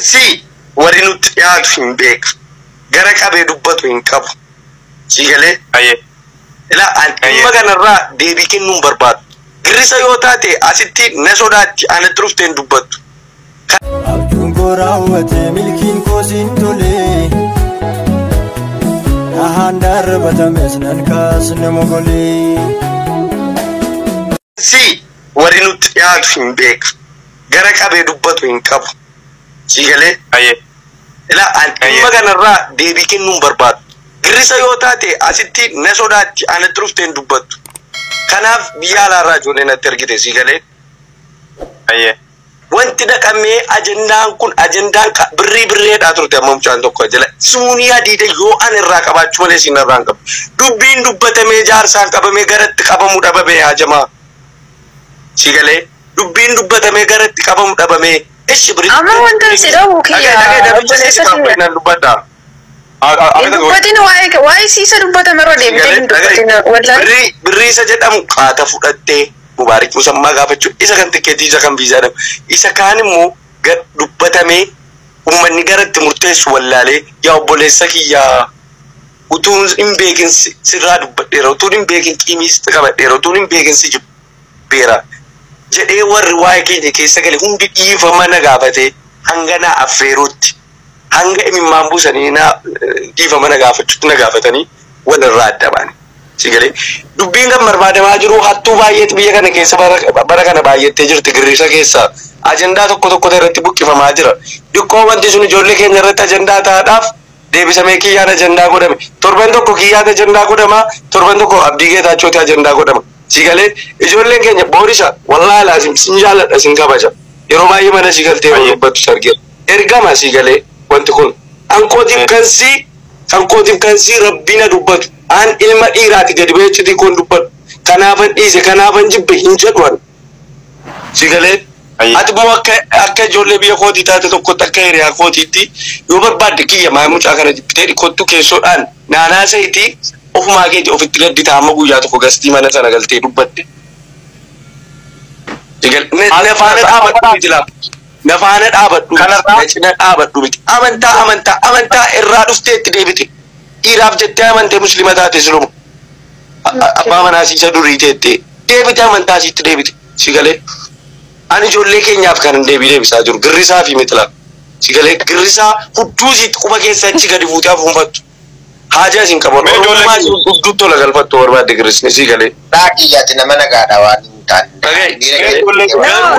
Si warri nuti dhiyaatu hin beeku. Gara qabee dubbatu hin qabu. Siigalee? Ilaa dhimma kanarraa deebii kennuun barbaadu. Girrisa yoo taate asitti na sodaatti ana turufteen dubbattu. Abjuun koo raawwate milkiin koo siin tole. Dhahaan darbatames nan kaasne mogolee. Si warri nuti dhiyaatu hin beeku. Gara qabee dubbatu hin qabu. Siigalee? Ilaa dhimma kanarraa deebii kennuun barbaadu. Girrisa yoo taate asitti na sodaatti ana turufteen dubbattu. Kanaaf biyya alaarraa ijoollee natti ergite siigalee? Wanti dhaqamee ajandaan kun ajandaan birriidhaa turte amma mucaan tokko jala. Suunii adiidha yoo an irraa qabaachuu malee siin irraa hin qabu. Dubbiin dubbatamee jaarsaan qabamee garatti qabamuu dhabamee hajamaa. Siigalee? Dubbiin dubbatamee garatti qabamuu dhabamee. Amma wanta si dhabu kiyyaa dubbaddaa. Dubbatiin waa'ee siisa dubbatame irra deemtee hin dubbatin wallaahi. Birrii isa jedhamu qaata fudhattee mubaarik musammaa gaafachuu isa kan tikkeetii isa kan viizaa dhabu. Isa kaan immoo dubbatamee uummanni garatti murteessu wallaalee yaa obboleessa kiyyaa utuun hin beekin sirraa dubbadheera utuun hin beekin qiimiista qabadheera utuun hin beekin si jibbeera. Jedhee warri waa'ee keenya keessa gale hundi dhiifama na gaafate hanga na affeeruutti hanga imimmaan buusanii na dhiifama na gaafachuutti na gaafatanii walirraa adda baane. Siigalee dubbiin kan barbaadamaa jiru hattuu baay'eetu biyya kana keessa bara kana baay'ettee jirti girrisa keessa ajandaa tokko irratti buqqifamaa jira. Dhikkoo wanti sun ijoollee keenya irratti ajandaa ta'aadhaaf deebisamee kiyyaan ajandaa godhame. Torban tokko kiyyaan ajandaa godhama torban tokko abdii geetaachooti ajandaa godhama. Siigalee ijoolleen keenya boorisa wallaahi laazim sin jaalladha sin kabaja yeroo baay'ee mana siigaltee dubbattu sargeera ergama siigalee wanti kun ankootiif kansii rabbina dubbatu an ilma dhiiraati gadi beechitii kun dubbatu kanaafan dhiise kanaafan jibbe hin jedhuan siigalee ati immoo akka ijoollee biyya kootii taate tokkotti akka hiriyaa kootiitti yoo barbaadde kiyya maa mucaa kana jibbitee dhikkottu keessoodhaan naanaa sa'itii ofumaa keeti ofitti gaddita amma guyyaa tokko gastii mana sana galtee dubbatte. Nafaana dhaabadhu na cina dhaabadhu miti amantaa irraa dhufteetti deebite dhiiraaf jettee amantee muslima taate siluma abbaa manaa siisa durii teettee deebite amantaa siitti deebite siigalee ani ijoollee keenyaaf kan deebisaa jiru girrisaa fi mitila siigalee girrisaa hudduu siitti quba keessa achi gadi fuutee afuunfattu. Haja sin kabon ormaa duddu la galfatto barbaade grisni siigalee daaqiyyaati nama nagaadha waan hin taane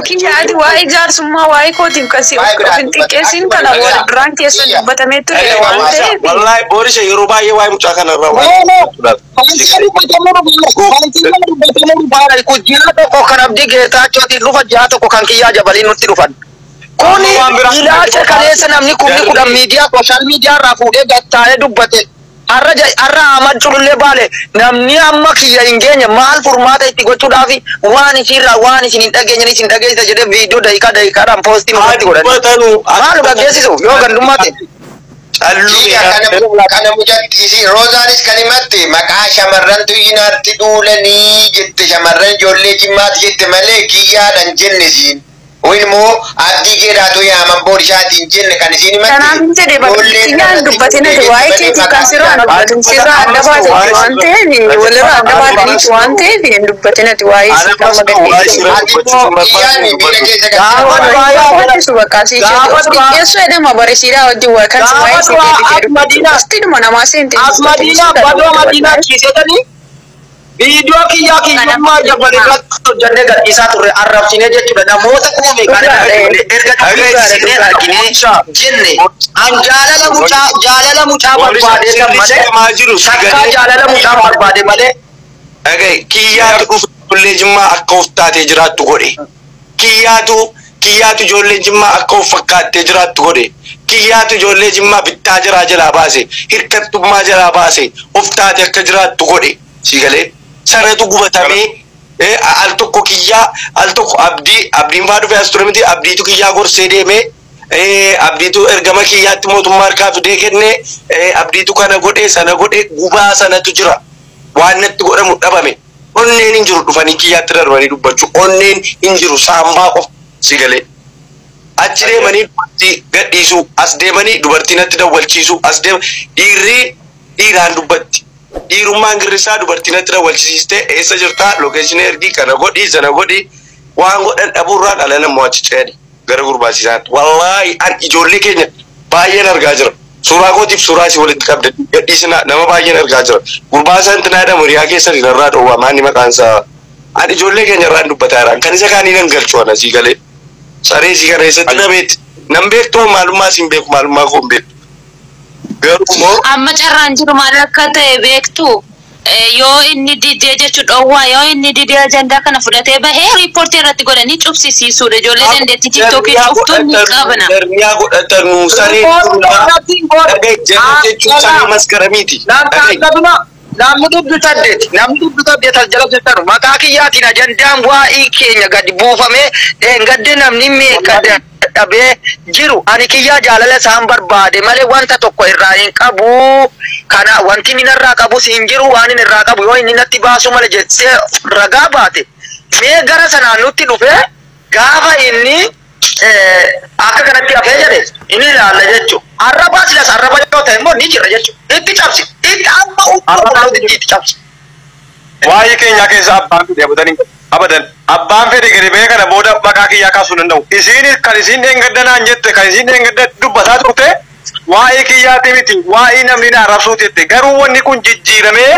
kiyyaati waa'ee jaarsummaa waa'ee kootiif kasi ofin xiqqeessin kana wal duraan keessa dubbatamee ture waan ta'eef wallaahi boorisa yeroo baay'ee waa'ee mucaa kanarraa tokko kan abdii geetaachooti dhufa jaha tokko kan kiyyaa jabaliin nutti dhufan. Kuni ilaalcha kaleessa namni kumni kudhan miidiyaa sooshaal miidiyaa irraa fuudhee gattaa'ee dubbate. Arra Ahmad Culullee baale namni amma kiyya hin geenye maal furmaata itti gochuudhaaf waan isin hin dhageenye isin dhageessisa jedhee viidiyoo daqiiqaadhaan poostii nurratti godhan. Maal gaggeessisu yoo gandummaate. Kana mujatti Roozaanis kan himatti maqaa shamarran tuyyinaatti duulanii jette shamarran ijoollee jimmaatti jette malee kiyyaadhaan jenne siin. Wilmo abdii geedhaatu yaaman boorishaatiin jenne kan isin himatti. Kanaaf hin jedhe kiyyaan dubbatina waa'ee keetii kan sirraa dubbatin sirraa adda baatetti waan ta'eef walirraa adda baataniiti waan ta'eef hin dubbatinati waa'ee si kan magaddeessu bakka si xiqqeessu edema baresiidhaa wajjin kan si waa'ee si deebi jedhu namaa seente Asmadina badoo Madina kiisetanii video kiyyummaa jabale irratti hojjannee gadhiisaa turre arrabsinee jechuudha namoota kuma meeqaadha erga dhageessisnee arginee jenne an jaalala mucaa barbaade malee sakkaa jaalala mucaa barbaade malee kiyyaatu dhufu ijoollee jimmaa akka of taatee jiraattu godhe kiyyaatu ijoollee jimmaa akka of fakkaattee jiraattu godhe kiyyaatu ijoollee jimmaa bittaa jalaa baase hirkattummaa jalaa baase of taate akka jiraattu godhe siigalee saratu gubatamee al tokko kiyyaa al tokko abdiin faa dhufee as ture miti abdiitu kiyyaa gorsee deemee abdiitu ergama kiyyaatti mootummaa harkaa fidee kennee abdiitu kana godhee sana godhee gubaa sanatu jira waan natti godhamu dhabame onneen hin jiru dhufanii kiyyaatti darbanii dubbachuu onneen hin jiru saambaa qofa siigalee achi deemanii dubartii gadhiisuu as deemanii dubartii natti dawwalchiisuu as deem dhiiraan dubbatti dhiirummaan girrisaa dubartii natti dawwalchiistee eessa jirtaa lokeeshinii ergii kana godhii sana godhii waan godhan dhabuurraan ala namoo achi ceeni gara gurbaasisaatti wallaahi an ijoollee keenya baay'een argaa jira suuraa kootiif suuraa si walitti qabde gadhiisina nama baay'een argaa jira gurbaasaan tinaadha muriyaa keessa irraa dhowwaa maanni maqaansaa an ijoollee keenya irraan dubbataa jiraan kan isa kaanii nan galchu ana sii galee saree sii kana eessatti nabeetti nan beektu maalummaa siin beeku maalummaa koo hin beektu garuu moo amma carraan jiru maal akka ta'e beektu yoo inni didee jechuudha dhowwaa yoo inni didee ajandaa kana fudhatee bahee riippoortii irratti godhanii cubsisiisuudha ijoollee dandeettii tiiktookii cuftuun ni qabna. Darniyaa godhatanu saree jechuun saree maskaramiiti. Namni dubbisaddeet as jala jirtan maqaa kiyyaatiin ajandaan waa'ee keenya gadi buufamee gadde namni meeqa dhabee jiru ani kiyyaa jaalala isaan barbaade malee wanta tokko irraa hin qabu kana wanti inni irraa qabu siin jiru waan inni irraa qabu yoo inni natti baasu malee jettee ragaa baate mee gara sanaan nutti dhufee gaafa inni akka kanatti hafee jedhe inni ilaalla jechuudha. Arraba silas arraba yoo ta'e immoo ni jira jechuudha. Itti cabsi itti amma uffata itti cabsi. Waa'ee keenya keessa abbaan fide abadan abbaan fide gadi bee kana booda maqaa kiyyaa kaasuu danda'u. Isiin kan isiin dheengaddanaan jette kan isiin dheengadda dubbataa turte waa'ee kiyyaati miti waa'ee namni na arrabsuuti jette garuu wanni kun jijjiiramee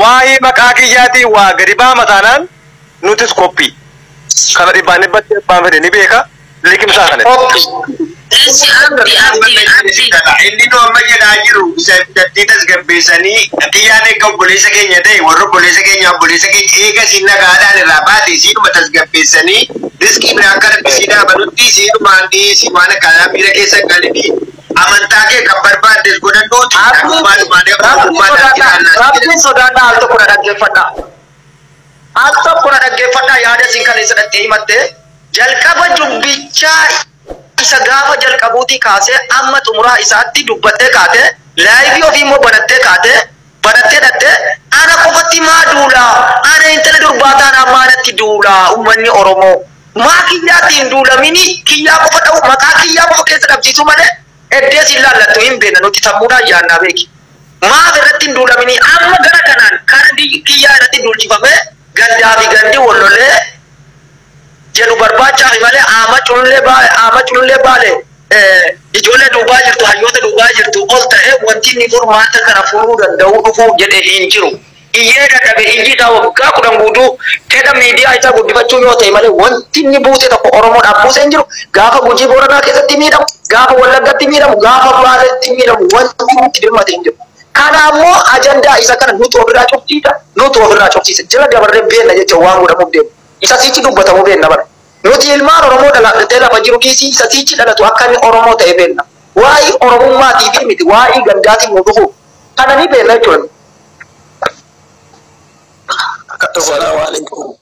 waa'ee maqaa kiyyaati waa gadi baama taanaan nutis qophii. Kana dhibbaan dhibbatti abbaan fide ni beeka liqimsaa kana. Inni nu amma jedhaa jiru saddeetti tasgabbeessanii xiyyaan eega obboleessa keenya ta'e warra obboleessa keenya eega siin nagaadhaan irraa baate siinuma tasgabbeessanii riskii biraan kana bisiidhaa banutti siinumaan dhiisi waan akkanaa miira keessa galanii amantaa kee kan barbaaddes godhannootu Rabbiin sodaadhaa al tokko na dhaggeeffadhaa. Al tokko na dhaggeeffadhaa yaada siin kan isa dhattee himattee jalqaba dubbichaa isa gaafa jalqabuutii kaasee amma xumuraa isaatti dubbattee kaatee laayivii ofii immoo banattee dhattee ana qofatti maa duulaa ana intala durbaataan ammaanatti duulaa uummanni Oromoo maa kiyyaatiin duulamini kiyyaa qofa ta'u maqaa kiyyaa qofa keessa dhabsiisu malee eddees hin laallattu hin beekna nuti sammuudhaan yaannaa beeki maaf irratti hin duulamini amma gara kanaan kan kiyyaa irratti duulchifamee gandaa fi gandi wallolee jedhu barbaachaaf malee ama culullee baale ijoollee duubaa jirtu hayyoota duubaa jirtu ol ta'e wanti inni furmaata kana furuu danda'u dhufuu jedhee hin jiru. Iyyee dadhabe ijji isaa waggaa 10 guutuu fedha miidiyaa isaa guddifachuu yoo ta'e malee wanti inni buuse tokko Oromoodhaaf buuse hin jiru. Gaafa Gujii Booranaa keessatti miidhamu, gaafa Wallaggatti miidhamu, gaafa Baaleetti miidhamu wanti nutti dirmate hin jiru. Kana ammoo ajandaa isa kana nuti ofirraa cufsiisa, nuti ofirraa cufsiisa. Jala dabarree beekna jecha waan godhamuuf deemu. Isa siichi dubbatamu beekna bara. Nuti ilmaan Oromoo dhalatee lafa jiru kiisii isa siichi dhalatu akka inni Oromoo ta'e beekna. Waa'ee Oromummaatii fi miti waa'ee gandaatiin nu dhufu. Kana ni beekna jechuudha. Assalamu alaikum.